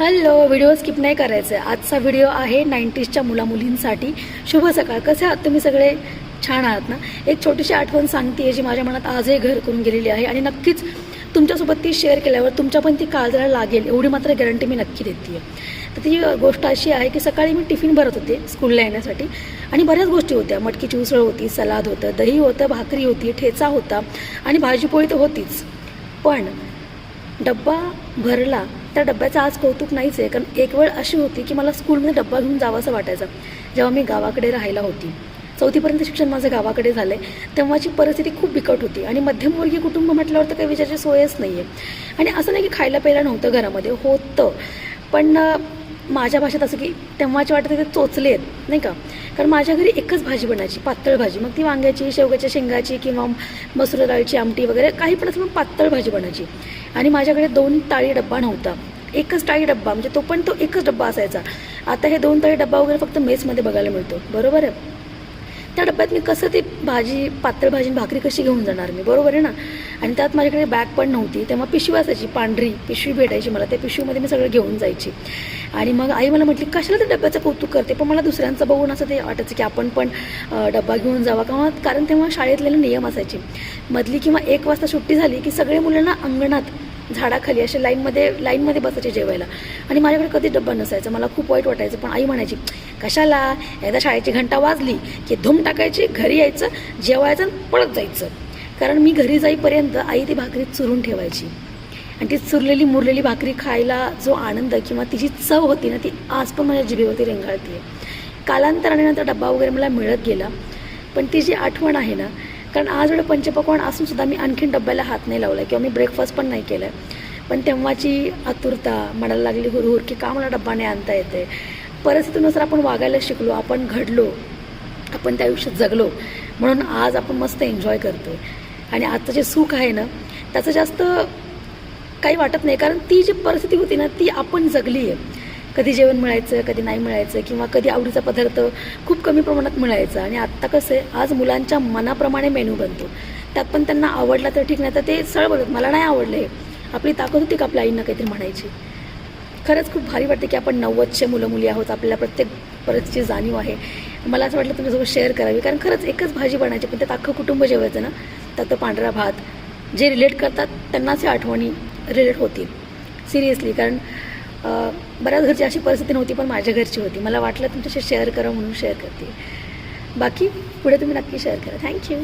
Hello, video skip नाही करायचं आहे. आजचा व्हिडिओ आहे 90sच्या मुलामुलींसाठी. शुभ सकाळ. कसे आहात तुम्ही सगळे? छान आहात ना? एक छोटीशी आठवण सांगते आहे जी माझ्या मनात आजही घर करून गेलेली आहे आणि नक्कीच तुमच्यासोबत ती शेअर केल्यावर तुमच्या पण ती काळजाला लागेल एवढी मात्र गॅरंटी मी नक्की देते आहे. तर ती गोष्ट अशी आहे की सकाळी मी टिफिन भरत होते स्कूलला येण्यासाठी आणि बऱ्याच गोष्टी होत्या. मटकीची उसळ होती, सलाद होतं, दही होतं, भाकरी होती, ठेचा होता आणि भाजीपोळी तर होतीच. पण डब्बा भरला. त्या डब्याचं आज कौतुक नाहीच आहे, कारण एक वेळ अशी होती की मला स्कूलमध्ये डब्बा घेऊन जावंसं वाटायचं. जेव्हा मी गावाकडे राहायला होती, 4थीपर्यंत शिक्षण माझं गावाकडे झालं आहे, तेव्हाची परिस्थिती खूप बिकट होती आणि मध्यमवर्गीय कुटुंब म्हटल्यावर तर काही विचारायची सोयच नाही आहे. आणि असं नाही की खायला प्यायला नव्हतं घरामध्ये, होतं, पण माझ्या भाषेत असं की तेव्हाची वाटत ते चोचले आहेत नाही का. कारण माझ्या घरी एकच भाजी बनायची, पातळ भाजी. मग ती वांग्याची, शेवग्याच्या शेंगाची किंवा मसूर डाळीची आमटी वगैरे काही पण असं मग पातळ भाजी बनायची. आणि माझ्याकडे 2 टाळी डब्बा नव्हता, एकच टाळी डब्बा, म्हणजे तो पण तो एकच डब्बा असायचा. आता हे 2 टाळी डब्बा वगैरे फक्त मेसमध्ये बघायला मिळतो, बरोबर आहे. त्या डब्यात मी कसं ती भाजी, पातळ भाजी भाकरी कशी घेऊन जाणार मी, बरोबर आहे ना. आणि त्यात माझ्याकडे बॅग पण नव्हती, तेव्हा पिशवी असायची, पांढरी पिशवी भेटायची मला. त्या पिशवीमध्ये मी सगळं घेऊन जायची. आणि मग आई मला म्हटली, कशाला त्या डब्याचं कौतुक करते. पण मला दुसऱ्यांचं बघून असं ते वाटायचं की आपण पण डब्बा घेऊन जावा. कारण तेव्हा शाळेतलेले नियम असायचे. मधली किंवा 1 वाजता सुट्टी झाली की सगळे मुलांना अंगणात झाडाखाली असे लाईनमध्ये बसायचे जेवायला. आणि माझ्याकडे कधीच डब्बा नसायचा. मला खूप वाईट वाटायचं. पण आई म्हणायची, कशाला, एकदा शाळेची घंटा वाजली की धूम टाकायची, घरी यायचं, जेवायचं, पळत जायचं. कारण मी घरी जाईपर्यंत आई ती भाकरी चुरून ठेवायची आणि ती चुरलेली मुरलेली भाकरी खायला जो आनंद किंवा तिची चव होती ना, ती आज पण माझ्या जिभेवरती रेंगाळते. कालांतराने नंतर डब्बा वगैरे मला मिळत गेला, पण ती जी आठवण आहे ना, कारण आज एवढं पंचपक्वान्न असूनसुद्धा मी आणखीन डब्याला हात नाही लावला किंवा मी ब्रेकफास्ट पण नाही केला. पण तेव्हाची आतुरता मनाला लागली, हुरहुर की का मला डब्बा नाही आणता येते. परिस्थितीनुसार आपण वागायला शिकलो, आपण घडलो, आपण त्या आयुष्यात जगलो, म्हणून आज आपण मस्त एन्जॉय करतो आहे. आणि आजचं जे सुख आहे ना, त्याचं जास्त काही वाटत नाही, कारण ती जी परिस्थिती होती ना, ती आपण जगली आहे. कधी जेवण मिळायचं, कधी नाही मिळायचं, किंवा कधी आवडीचा पदार्थ खूप कमी प्रमाणात मिळायचा. आणि आत्ता कसं आहे, आज मुलांच्या मनाप्रमाणे मेनू बनतो. त्यात पण त्यांना आवडला तर ठीक, नाही तर ते सरळ बोलतात मला नाही आवडलं. हे आपली ताकद होती का आपल्या आईंना काहीतरी म्हणायची. खरंच खूप भारी वाटते की आपण 90चे मुलं मुली आहोत, आपल्याला प्रत्येक परिस्थितीची जाणीव आहे. मला असं वाटलं तुमच्यासोबत शेअर करावी, कारण खरंच एकच भाजी बनायची, पण त्यात अख्खं कुटुंब जेवायचं ना. त्यात तो पांढरा भात, जे रिलेट करतात त्यांनाच या आठवणी रिलेट होतील सिरियसली. कारण बऱ्याच घरची अशी परिस्थिती नव्हती, पण माझ्या घरची होती. मला वाटलं तुमच्याशी शेअर करा म्हणून शेअर करते. बाकी पुढे तुम्ही नक्की शेअर करा. थँक्यू.